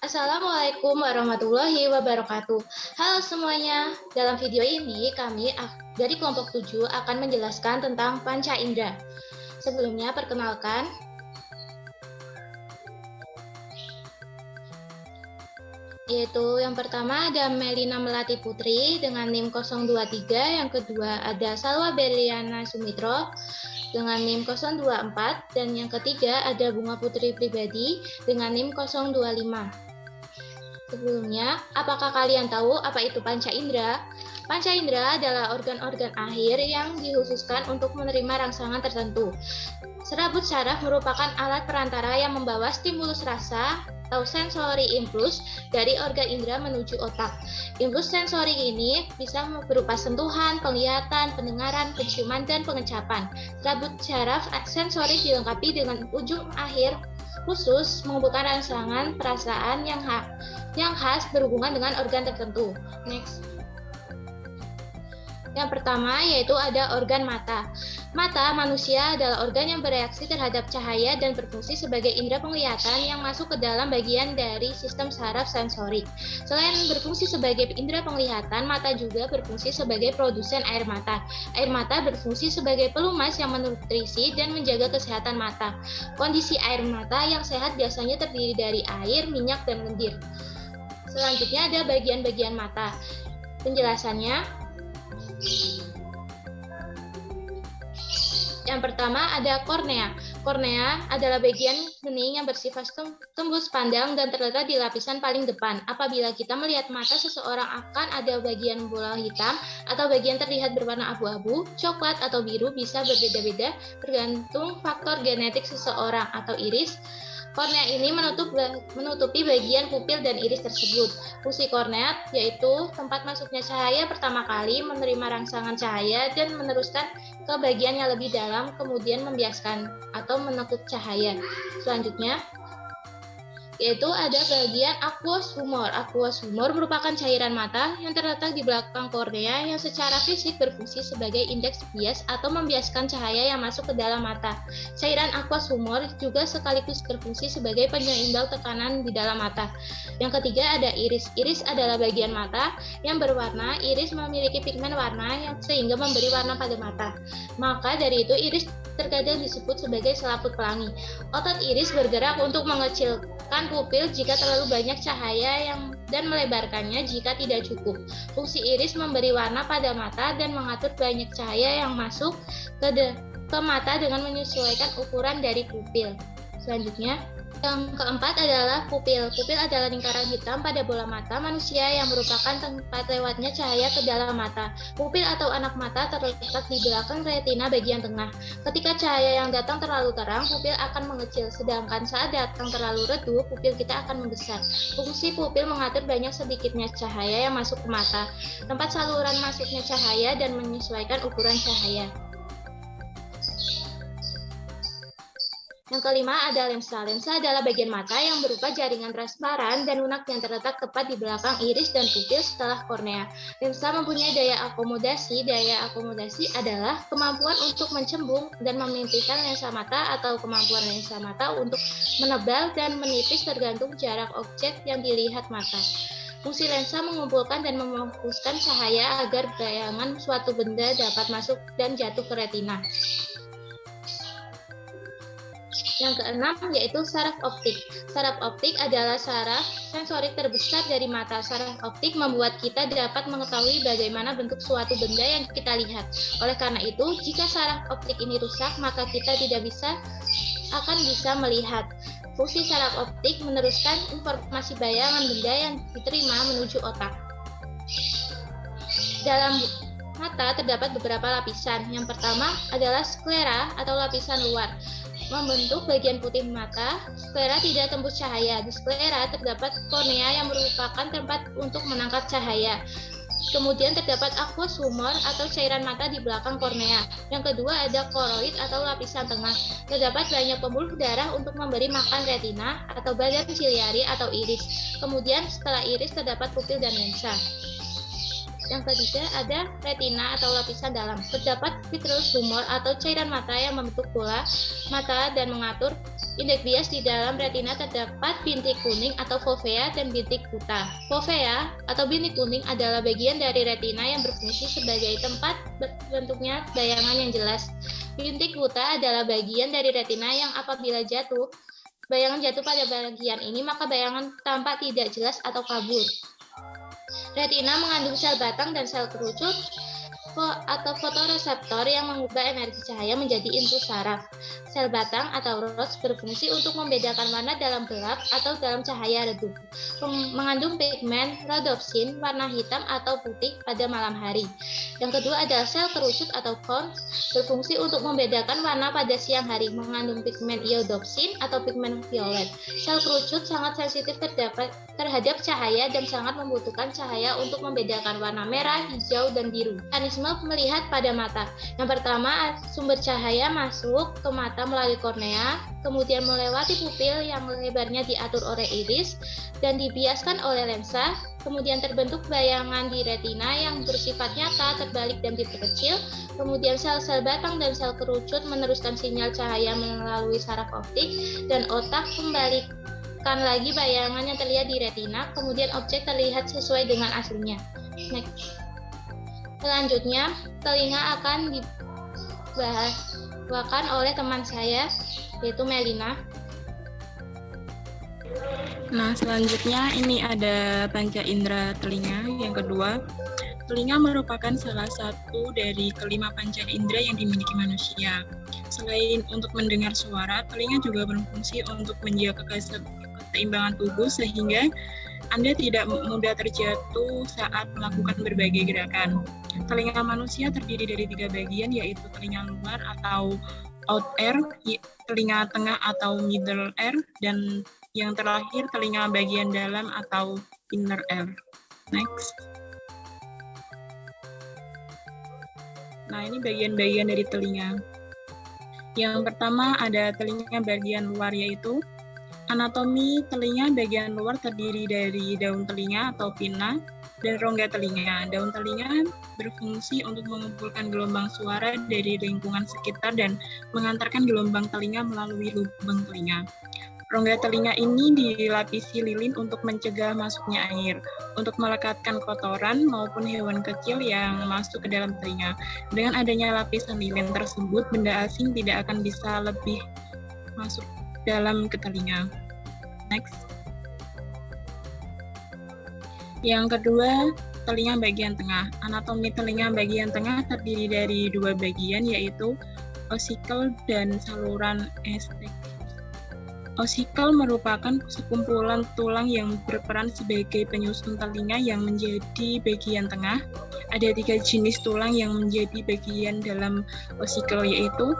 Assalamualaikum warahmatullahi wabarakatuh. Halo semuanya, dalam video ini kami dari kelompok 7 akan menjelaskan tentang panca indera. Sebelumnya perkenalkan, yaitu yang pertama ada Melina Melati Putri dengan NIM 023, yang kedua ada Salwa Berliana Sumitro dengan NIM 024, dan yang ketiga ada Bunga Putri Pribadi dengan NIM 025. Sebelumnya, apakah kalian tahu apa itu panca indera? Panca indera adalah organ-organ akhir yang dikhususkan untuk menerima rangsangan tertentu. Serabut saraf merupakan alat perantara yang membawa stimulus rasa atau sensory impulse dari organ indera menuju otak. Impuls sensori ini bisa berupa sentuhan, penglihatan, pendengaran, penciuman, dan pengecapan. Serabut saraf sensori dilengkapi dengan ujung akhir khusus mengumpulkan rangsangan perasaan yang khas berhubungan dengan organ tertentu. Next. Yang pertama yaitu ada organ mata. Mata manusia adalah organ yang bereaksi terhadap cahaya dan berfungsi sebagai indera penglihatan yang masuk ke dalam bagian dari sistem saraf sensorik. Selain berfungsi sebagai indera penglihatan, mata juga berfungsi sebagai produsen air mata. Air mata berfungsi sebagai pelumas yang menutrisi dan menjaga kesehatan mata. Kondisi air mata yang sehat biasanya terdiri dari air, minyak, dan lendir. Selanjutnya ada bagian-bagian mata. Penjelasannya, yang pertama ada kornea. Kornea adalah bagian bening yang bersifat tembus pandang dan terletak di lapisan paling depan. Apabila kita melihat mata seseorang akan ada bagian bola hitam atau bagian terlihat berwarna abu-abu, coklat atau biru bisa berbeda-beda tergantung faktor genetik seseorang atau iris. Kornea ini menutupi bagian pupil dan iris tersebut. Fungsi kornea yaitu tempat masuknya cahaya pertama kali, menerima rangsangan cahaya dan meneruskan ke bagian yang lebih dalam, kemudian membiaskan atau menekuk cahaya. Selanjutnya yaitu ada bagian aqueous humor. Aqueous humor merupakan cairan mata yang terletak di belakang kornea yang secara fisik berfungsi sebagai indeks bias atau membiaskan cahaya yang masuk ke dalam mata. Cairan aqueous humor juga sekaligus berfungsi sebagai penyeimbang tekanan di dalam mata. Yang ketiga ada iris. Iris adalah bagian mata yang berwarna. Iris memiliki pigmen warna yang sehingga memberi warna pada mata. Maka dari itu iris terkadang disebut sebagai selaput pelangi. Otot iris bergerak untuk mengecilkan pupil jika terlalu banyak cahaya dan melebarkannya jika tidak cukup. Fungsi iris memberi warna pada mata dan mengatur banyak cahaya yang masuk ke mata dengan menyesuaikan ukuran dari pupil. Selanjutnya, yang keempat adalah pupil. Pupil adalah lingkaran hitam pada bola mata manusia yang merupakan tempat lewatnya cahaya ke dalam mata. Pupil atau anak mata terletak di belakang retina bagian tengah. Ketika cahaya yang datang terlalu terang, pupil akan mengecil, sedangkan saat datang terlalu redup, pupil kita akan membesar. Fungsi pupil mengatur banyak sedikitnya cahaya yang masuk ke mata, tempat saluran masuknya cahaya, dan menyesuaikan ukuran cahaya. Yang kelima ada lensa. Lensa adalah bagian mata yang berupa jaringan transparan dan lunak yang terletak tepat di belakang iris dan pupil setelah kornea. Lensa mempunyai daya akomodasi. Daya akomodasi adalah kemampuan untuk mencembung dan memipihkan lensa mata atau kemampuan lensa mata untuk menebal dan menipis tergantung jarak objek yang dilihat mata. Fungsi lensa mengumpulkan dan memfokuskan cahaya agar bayangan suatu benda dapat masuk dan jatuh ke retina. Yang keenam yaitu saraf optik. Saraf optik adalah saraf sensorik terbesar dari mata. Saraf optik membuat kita dapat mengetahui bagaimana bentuk suatu benda yang kita lihat. Oleh karena itu, jika saraf optik ini rusak, maka kita tidak akan bisa melihat. Fungsi saraf optik meneruskan informasi bayangan benda yang diterima menuju otak. Dalam mata terdapat beberapa lapisan. Yang pertama adalah sklera atau lapisan luar. Membentuk bagian putih mata. Sklera tidak tembus cahaya. Di sklera terdapat kornea yang merupakan tempat untuk menangkap cahaya. Kemudian terdapat aqueous humor atau cairan mata di belakang kornea. Yang kedua ada koroid atau lapisan tengah. Terdapat banyak pembuluh darah untuk memberi makan retina atau badan ciliari atau iris. Kemudian setelah iris terdapat pupil dan lensa. Yang ketiga ada retina atau lapisan dalam. Terdapat vitreous humor atau cairan mata yang membentuk bola mata dan mengatur Indeks bias di dalam retina terdapat bintik kuning atau fovea dan bintik buta. Fovea atau bintik kuning adalah bagian dari retina yang berfungsi sebagai tempat bentuknya bayangan yang jelas. Bintik buta adalah bagian dari retina yang apabila bayangan jatuh pada bagian ini, maka bayangan tampak tidak jelas atau kabur. Retina mengandung sel batang dan sel kerucut atau fotoreseptor yang mengubah energi cahaya menjadi input saraf. Sel batang atau rods berfungsi untuk membedakan warna dalam gelap atau dalam cahaya redup. Mengandung pigmen rhodopsin warna hitam atau putih pada malam hari. Yang kedua adalah sel kerucut atau cones berfungsi untuk membedakan warna pada siang hari. Mengandung pigmen iodopsin atau pigmen violet. Sel kerucut sangat sensitif terhadap cahaya dan sangat membutuhkan cahaya untuk membedakan warna merah, hijau, dan biru. Mekanisme melihat pada mata. Yang pertama, sumber cahaya masuk ke mata melalui kornea, kemudian melewati pupil yang lebarnya diatur oleh iris dan dibiaskan oleh lensa, kemudian terbentuk bayangan di retina yang bersifat nyata, terbalik dan diperkecil, kemudian sel-sel batang dan sel kerucut meneruskan sinyal cahaya melalui saraf optik, dan otak kembalikan lagi bayangan yang terlihat di retina, kemudian objek terlihat sesuai dengan aslinya. Next. Selanjutnya, telinga akan dibawakan oleh teman saya, yaitu Melina. Nah, selanjutnya ini ada panca indera telinga yang kedua. Telinga merupakan salah satu dari kelima panca indera yang dimiliki manusia. Selain untuk mendengar suara, telinga juga berfungsi untuk menjaga keseimbangan tubuh sehingga Anda tidak mudah terjatuh saat melakukan berbagai gerakan. Telinga manusia terdiri dari 3 bagian, yaitu telinga luar atau out ear, telinga tengah atau middle ear, dan yang terakhir telinga bagian dalam atau inner ear. Next. Nah, ini bagian-bagian dari telinga. Yang pertama ada telinga bagian luar, yaitu anatomi telinga bagian luar terdiri dari daun telinga atau pinna dan rongga telinga. Daun telinga berfungsi untuk mengumpulkan gelombang suara dari lingkungan sekitar dan mengantarkan gelombang telinga melalui lubang telinga. Rongga telinga ini dilapisi lilin untuk mencegah masuknya air, untuk melekatkan kotoran maupun hewan kecil yang masuk ke dalam telinga. Dengan adanya lapisan lilin tersebut, benda asing tidak akan bisa lebih masuk dalam ke telinga. Next. Yang kedua, telinga bagian tengah. Anatomi telinga bagian tengah terdiri dari 2 bagian, yaitu ossicle dan saluran estetik. Ossicle merupakan sekumpulan tulang yang berperan sebagai penyusun telinga yang menjadi bagian tengah. Ada 3 jenis tulang yang menjadi bagian dalam ossicle, yaitu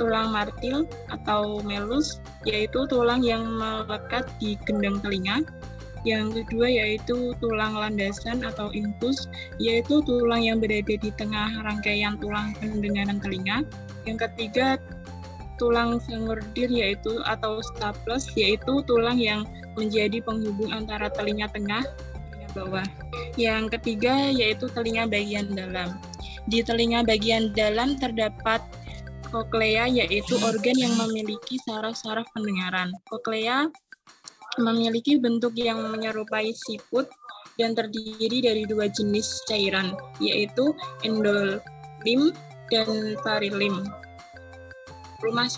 tulang martil atau melus, yaitu tulang yang melekat di gendang telinga. Yang kedua yaitu tulang landasan atau infus, yaitu tulang yang berada di tengah rangkaian tulang pendengaran telinga. Yang ketiga tulang sangurdir yaitu atau staples, yaitu tulang yang menjadi penghubung antara telinga tengah dan telinga bawah. Yang ketiga yaitu telinga bagian dalam. Di telinga bagian dalam terdapat koklea, yaitu organ yang memiliki saraf-saraf pendengaran. Koklea memiliki bentuk yang menyerupai siput dan terdiri dari 2 jenis cairan, yaitu endolim dan parilim. Rumah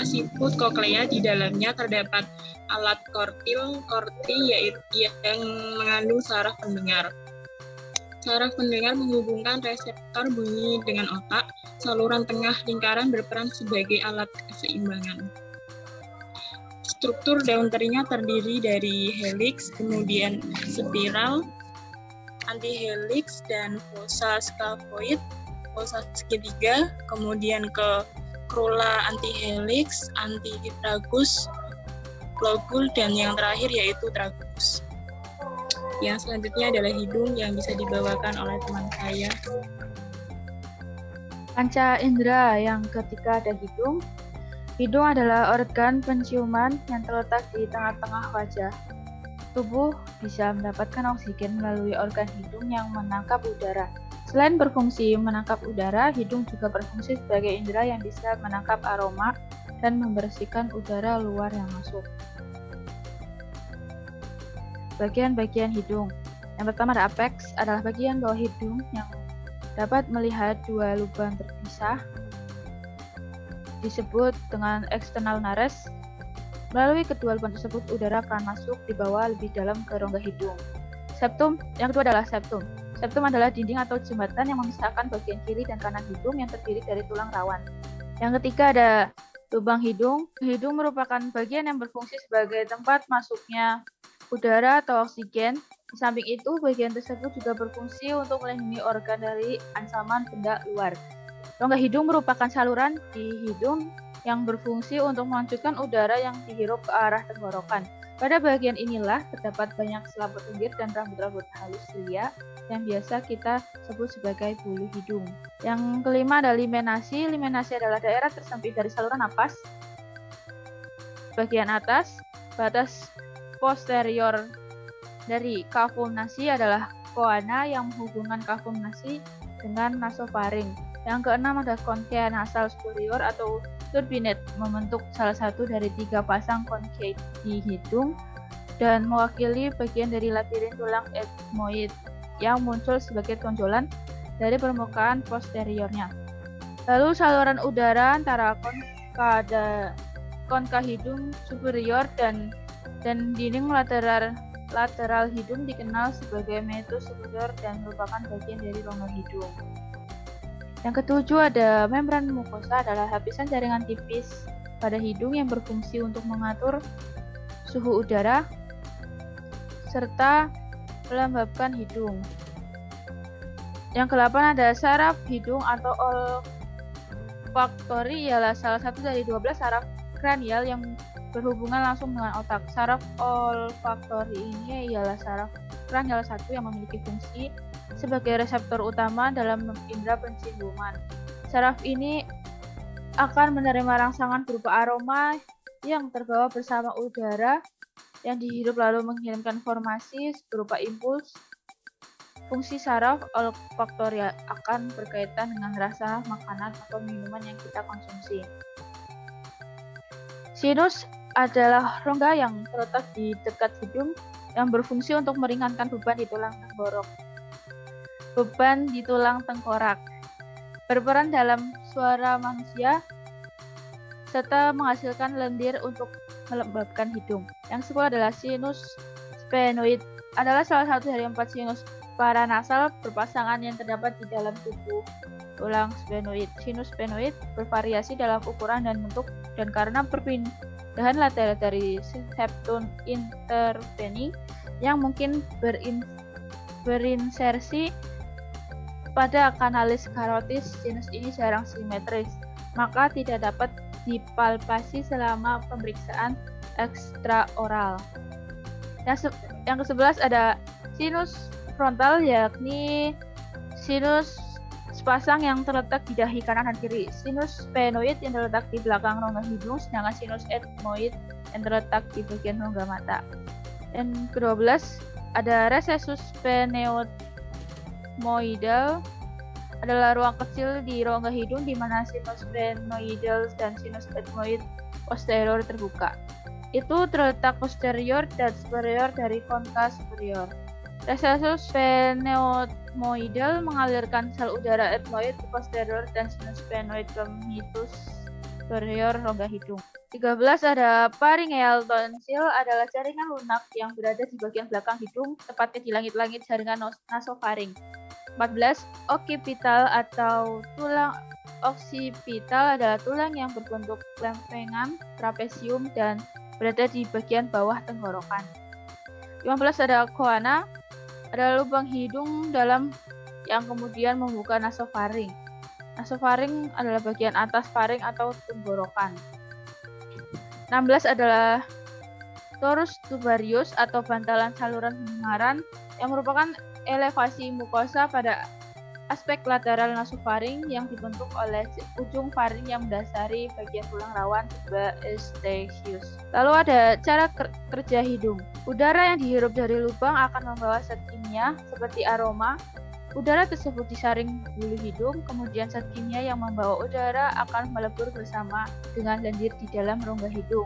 siput koklea, di dalamnya terdapat alat korti yaitu yang mengandung saraf pendengar. Saraf pendengar menghubungkan reseptor bunyi dengan otak. Saluran tengah lingkaran berperan sebagai alat keseimbangan. Struktur daun telinga terdiri dari helix, kemudian spiral, antihelix, dan fossa scaphoid, fossa segitiga, kemudian ke corolla antihelix, antitragus, lobul, dan yang terakhir yaitu tragus. Yang selanjutnya adalah hidung yang bisa dibawakan oleh teman saya. Panca indera yang ketiga ada hidung. Hidung adalah organ penciuman yang terletak di tengah-tengah wajah. Tubuh bisa mendapatkan oksigen melalui organ hidung yang menangkap udara. Selain berfungsi menangkap udara, hidung juga berfungsi sebagai indera yang bisa menangkap aroma dan membersihkan udara luar yang masuk. Bagian-bagian hidung. Yang pertama ada apex, adalah bagian bawah hidung yang dapat melihat dua lubang terpisah, disebut dengan external nares. Melalui kedua lubang tersebut, udara akan masuk di bawah lebih dalam ke rongga hidung. Septum, yang kedua adalah septum. Septum adalah dinding atau jembatan yang memisahkan bagian kiri dan kanan hidung yang terdiri dari tulang rawan. Yang ketiga ada lubang hidung. Hidung merupakan bagian yang berfungsi sebagai tempat masuknya udara atau oksigen. Di samping itu, bagian tersebut juga berfungsi untuk melindungi organ dari ancaman benda luar. Rongga hidung merupakan saluran di hidung yang berfungsi untuk melanjutkan udara yang dihirup ke arah tenggorokan. Pada bagian inilah terdapat banyak selaput lendir dan rambut-rambut halus cilia yang biasa kita sebut sebagai bulu hidung. Yang kelima ada limenasi. Limenasi adalah daerah tersempit dari saluran napas. Bagian atas, batas posterior dari kavum nasi adalah koana yang menghubungkan kavum nasi dengan nasofaring. Yang keenam ada konkea nasal superior atau turbinate, membentuk salah satu dari 3 pasang konkea di hidung dan mewakili bagian dari labirin tulang ethmoid yang muncul sebagai tonjolan dari permukaan posteriornya. Lalu saluran udara antara konka hidung superior dan dinding lateral hidung dikenal sebagai meatus superior dan merupakan bagian dari rongga hidung. Yang ketujuh ada membran mukosa, adalah lapisan jaringan tipis pada hidung yang berfungsi untuk mengatur suhu udara serta melembabkan hidung. Yang kedelapan ada saraf hidung atau olfaktori, ialah salah satu dari 12 saraf kranial yang berhubungan langsung dengan otak. Saraf olfaktori ini ialah saraf kranial 1 yang memiliki fungsi sebagai reseptor utama dalam indera penciuman. Saraf ini akan menerima rangsangan berupa aroma yang terbawa bersama udara yang dihirup lalu mengirimkan informasi berupa impuls. Fungsi saraf olfaktori akan berkaitan dengan rasa makanan atau minuman yang kita konsumsi. Sinus adalah rongga yang terletak di dekat hidung yang berfungsi untuk meringankan beban di tulang tengkorak, berperan dalam suara manusia, serta menghasilkan lendir untuk melembabkan hidung. Yang ke-10 adalah sinus sphenoid, adalah salah satu dari 4 sinus paranasal berpasangan yang terdapat di dalam tubuh tulang sphenoid. Sinus sphenoid bervariasi dalam ukuran dan bentuk, dan karena perpindahan lateral dari septum interveni yang mungkin berinsersi pada kanalis karotis, sinus ini jarang simetris, maka tidak dapat dipalpasi selama pemeriksaan ekstraoral. Yang ke-11 ada sinus frontal, yakni sinus sepasang yang terletak di dahi kanan dan kiri. Sinus sphenoid yang terletak di belakang rongga hidung, sedangkan sinus ethmoid yang terletak di bagian rongga mata. Yang ke-12 ada recessus sphenoidal, adalah ruang kecil di rongga hidung di mana sinus sphenoidal dan sinus ethmoid posterior terbuka. Itu terletak posterior dan superior dari konka superior. Recessus sphenoidal mengalirkan sel udara ethmoid ke posterior dan sinus sphenoid ke mitus superior rongga hidung. 13 ada pharyngeal tonsil, adalah jaringan lunak yang berada di bagian belakang hidung, tepatnya di langit-langit jaringan nasofaring. 14 occipital atau tulang occipital, adalah tulang yang berbentuk lempengan trapesium dan berada di bagian bawah tenggorokan. 15 ada coana, adalah lubang hidung dalam yang kemudian membuka nasofaring. Nasofaring adalah bagian atas faring atau tenggorokan. 16 adalah torus tubarius atau bantalan saluran pendengaran yang merupakan elevasi mukosa pada aspek lateral nasofaring yang dibentuk oleh ujung faring yang mendasari bagian tulang rawan Eustachius. Lalu ada cara kerja hidung. Udara yang dihirup dari lubang akan membawa zat kimia seperti aroma, Udara tersebut disaring bulu hidung, kemudian zat kimia yang membawa udara akan melebur bersama dengan lendir di dalam rongga hidung.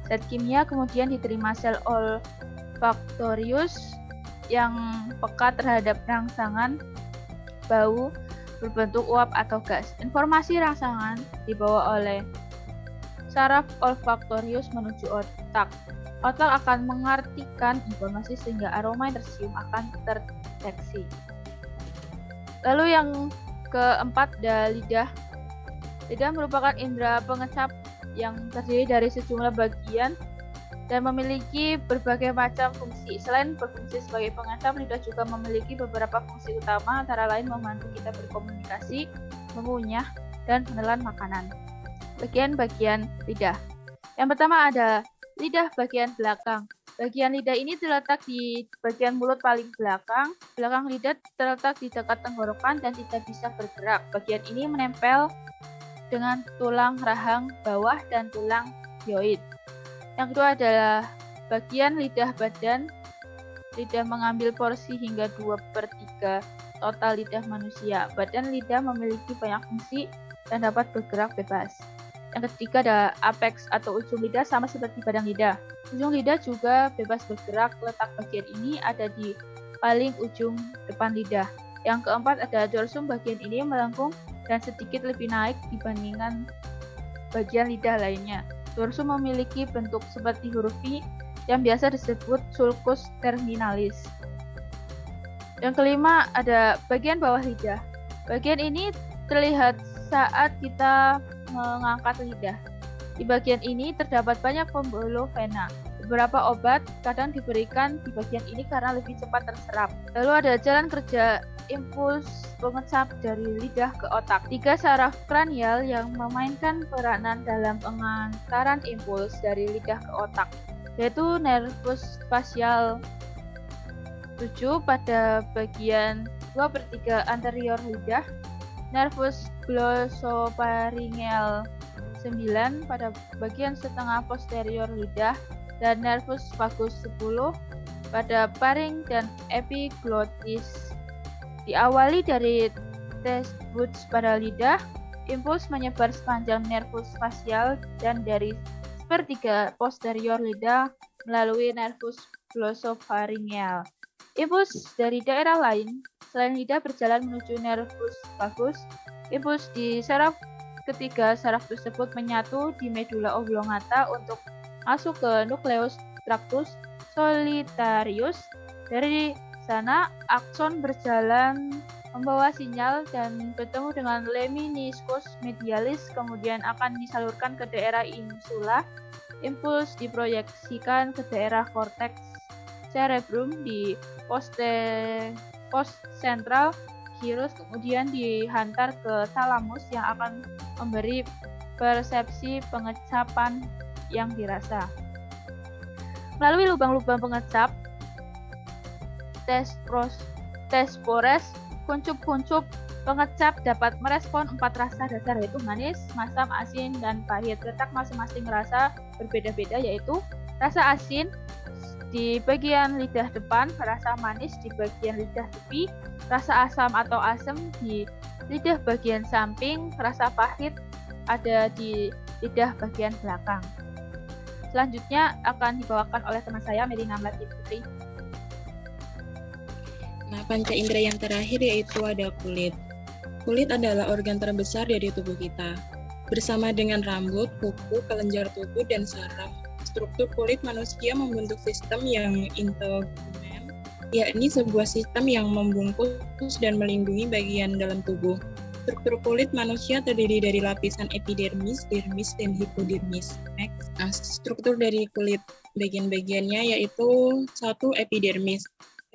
Zat kimia kemudian diterima sel olfaktorius yang peka terhadap rangsangan bau berbentuk uap atau gas. Informasi rangsangan dibawa oleh saraf olfaktorius menuju otak. Otak akan mengartikan informasi sehingga aroma yang tercium akan terdeteksi. Lalu yang keempat ada lidah. Lidah merupakan indera pengecap yang terdiri dari sejumlah bagian dan memiliki berbagai macam fungsi. Selain berfungsi sebagai pengecap, lidah juga memiliki beberapa fungsi utama, antara lain membantu kita berkomunikasi, mengunyah, dan menelan makanan. Bagian-bagian lidah. Yang pertama ada lidah bagian belakang. Bagian lidah ini terletak di bagian mulut paling belakang. Belakang lidah terletak di dekat tenggorokan dan tidak bisa bergerak. Bagian ini menempel dengan tulang rahang bawah dan tulang hyoid. Yang kedua adalah bagian lidah badan. Lidah mengambil porsi hingga 2/3 total lidah manusia. Badan lidah memiliki banyak fungsi dan dapat bergerak bebas. Yang ketiga ada apex atau ujung lidah, sama seperti badan lidah. Ujung lidah juga bebas bergerak. Letak bagian ini ada di paling ujung depan lidah. Yang keempat ada dorsum. Bagian ini melengkung dan sedikit lebih naik dibandingkan bagian lidah lainnya. Dorsum memiliki bentuk seperti huruf V yang biasa disebut sulcus terminalis. Yang kelima ada bagian bawah lidah. Bagian ini terlihat saat kita mengangkat lidah. Di bagian ini terdapat banyak pembuluh vena. Beberapa obat kadang diberikan di bagian ini karena lebih cepat terserap. Lalu ada jalan kerja impuls pengecap dari lidah ke otak. 3 saraf kranial yang memainkan peranan dalam pengantaran impuls dari lidah ke otak, yaitu nervus facial 7 pada bagian 2/3 anterior lidah, nervus glossopharyngeal 9 pada bagian setengah posterior lidah, dan nervus vagus 10 pada faring dan epiglottis. Diawali dari taste buds pada lidah, impuls menyebar sepanjang nervus facial dan dari 1/3 posterior lidah melalui nervus glossopharyngeal. Impuls dari daerah lain selain lidah berjalan menuju nervus vagus. Impuls diserap ketika saraf tersebut menyatu di medula oblongata untuk masuk ke nucleus tractus solitarius. Dari sana, akson berjalan membawa sinyal dan bertemu dengan lemniscus medialis, kemudian akan disalurkan ke daerah insula. Impuls diproyeksikan ke daerah korteks cerebrum di postcentral gyrus, kemudian dihantar ke thalamus yang akan memberi persepsi pengecapan yang dirasa. Melalui lubang-lubang pengecap, tespores, kuncup-kuncup pengecap dapat merespon 4 rasa dasar, yaitu manis, masam, asin, dan pahit. Letak masing-masing rasa berbeda-beda, yaitu rasa asin di bagian lidah depan, rasa manis di bagian lidah tepi, rasa asam atau asam di lidah bagian samping, rasa pahit ada di lidah bagian belakang. Selanjutnya akan dibawakan oleh teman saya, Melina Melati Putri. Nah, panca indera yang terakhir yaitu ada kulit. Kulit adalah organ terbesar dari tubuh kita. Bersama dengan rambut, kuku, kelenjar tubuh, dan saraf, struktur kulit manusia membentuk sistem yang integumen, yakni sebuah sistem yang membungkus dan melindungi bagian dalam tubuh. Struktur kulit manusia terdiri dari lapisan epidermis, dermis, dan hipodermis. Nah, struktur dari kulit bagian-bagiannya yaitu 1. Epidermis.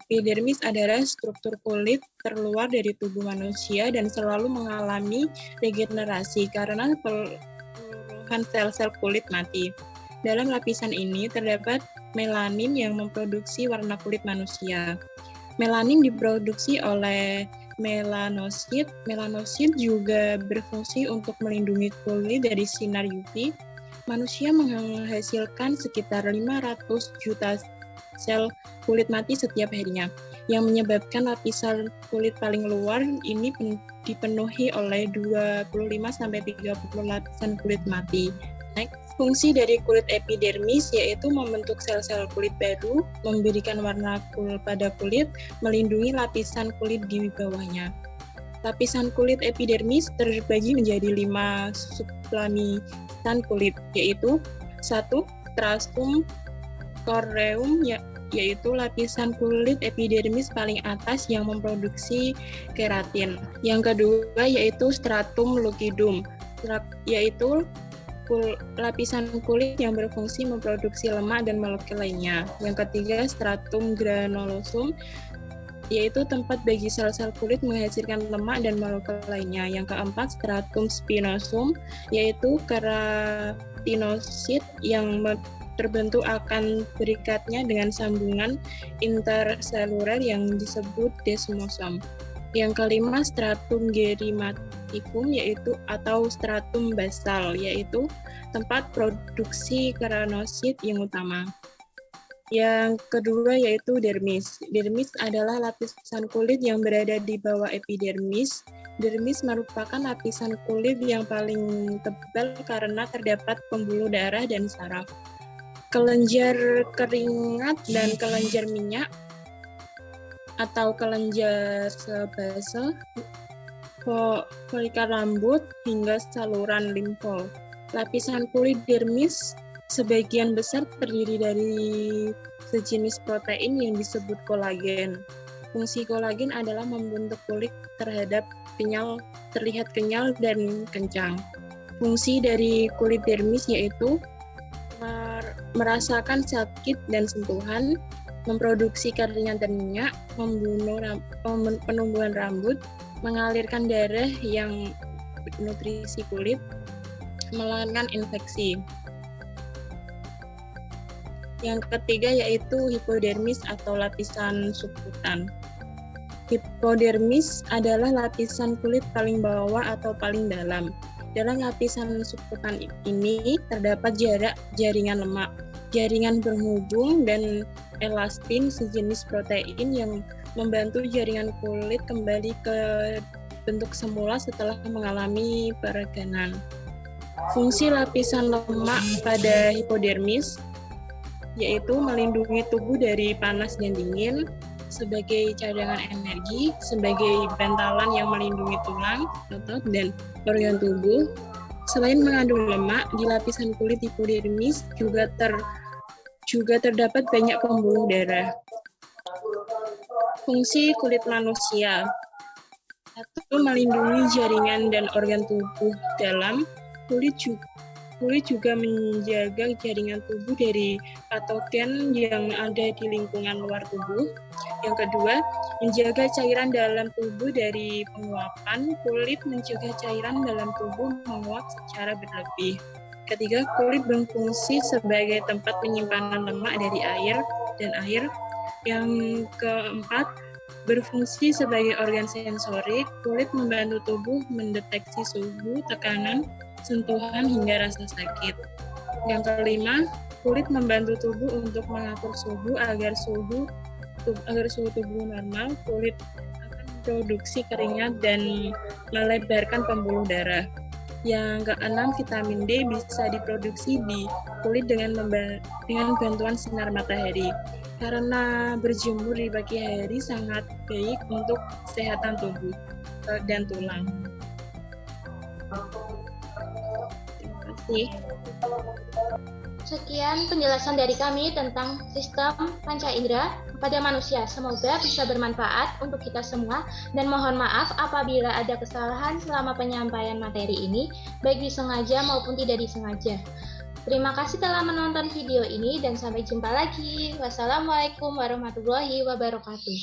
Epidermis adalah struktur kulit terluar dari tubuh manusia dan selalu mengalami regenerasi karena peluruhan sel-sel kulit mati. Dalam lapisan ini terdapat melanin yang memproduksi warna kulit manusia. Melanin diproduksi oleh melanosit. Melanosit juga berfungsi untuk melindungi kulit dari sinar UV. Manusia menghasilkan sekitar 500 juta sel kulit mati setiap harinya. yang menyebabkan lapisan kulit paling luar ini dipenuhi oleh 25-30 lapisan kulit mati. Next, fungsi dari kulit epidermis yaitu membentuk sel-sel kulit baru, memberikan warna pada kulit, melindungi lapisan kulit di bawahnya. Lapisan kulit epidermis terbagi menjadi 5 sublapisan kulit, yaitu 1. Stratum corneum, yaitu lapisan kulit epidermis paling atas yang memproduksi keratin. Yang kedua yaitu stratum lucidum, yaitu lapisan kulit yang berfungsi memproduksi lemak dan molekul lainnya. Yang ketiga stratum granulosum, yaitu tempat bagi sel-sel kulit menghasilkan lemak dan molekul lainnya. Yang keempat stratum spinosum, yaitu keratinosit yang terbentuk akan berikatnya dengan sambungan interseluler yang disebut desmosom. Yang kelima stratum germaticum, yaitu atau stratum basal, yaitu tempat produksi keranosit yang utama. Yang kedua yaitu dermis. Dermis adalah lapisan kulit yang berada di bawah epidermis. Dermis merupakan lapisan kulit yang paling tebal karena terdapat pembuluh darah dan saraf, kelenjar keringat dan kelenjar minyak atau kelenjar sebase, folikel rambut, hingga saluran limfo. Lapisan kulit dermis sebagian besar terdiri dari sejenis protein yang disebut kolagen. Fungsi kolagen adalah membentuk kulit terlihat kenyal dan kencang. Fungsi dari kulit dermis yaitu merasakan sakit dan sentuhan, memproduksi keringat dan minyak, penumbuhan rambut, mengalirkan darah yang nutrisi kulit, melawan infeksi. Yang ketiga yaitu hipodermis atau lapisan subkutan. Hipodermis adalah lapisan kulit paling bawah atau paling dalam. Dalam lapisan subkutan ini terdapat jaringan lemak, jaringan penghubung, dan elastin, sejenis protein yang membantu jaringan kulit kembali ke bentuk semula setelah mengalami peregangan. Fungsi lapisan lemak pada hipodermis yaitu melindungi tubuh dari panas dan dingin, sebagai cadangan energi, sebagai bantalan yang melindungi tulang, otot, dan organ tubuh. Selain mengandung lemak, di lapisan kulit hipodermis juga terdapat banyak pembuluh darah. Fungsi kulit manusia: 1. Melindungi jaringan dan organ tubuh dalam. Kulit juga menjaga jaringan tubuh dari patogen yang ada di lingkungan luar tubuh. Yang kedua, menjaga cairan dalam tubuh dari penguapan. Kulit mencegah cairan dalam tubuh menguap secara berlebih. Ketiga, kulit berfungsi sebagai tempat penyimpanan lemak dari air dan air. Yang keempat, berfungsi sebagai organ sensorik. Kulit membantu tubuh mendeteksi suhu, tekanan, sentuhan, hingga rasa sakit. Yang kelima, kulit membantu tubuh untuk mengatur suhu agar suhu tubuh normal. Kulit akan memproduksi keringat dan melebarkan pembuluh darah. Yang keenam, vitamin D bisa diproduksi di kulit dengan bantuan sinar matahari. Karena berjemur di pagi hari sangat baik untuk kesehatan tubuh dan tulang. Terima kasih. Sekian penjelasan dari kami tentang sistem panca indera pada manusia. Semoga bisa bermanfaat untuk kita semua, dan mohon maaf apabila ada kesalahan selama penyampaian materi ini, baik disengaja maupun tidak disengaja. Terima kasih telah menonton video ini dan sampai jumpa lagi. Wassalamualaikum warahmatullahi wabarakatuh.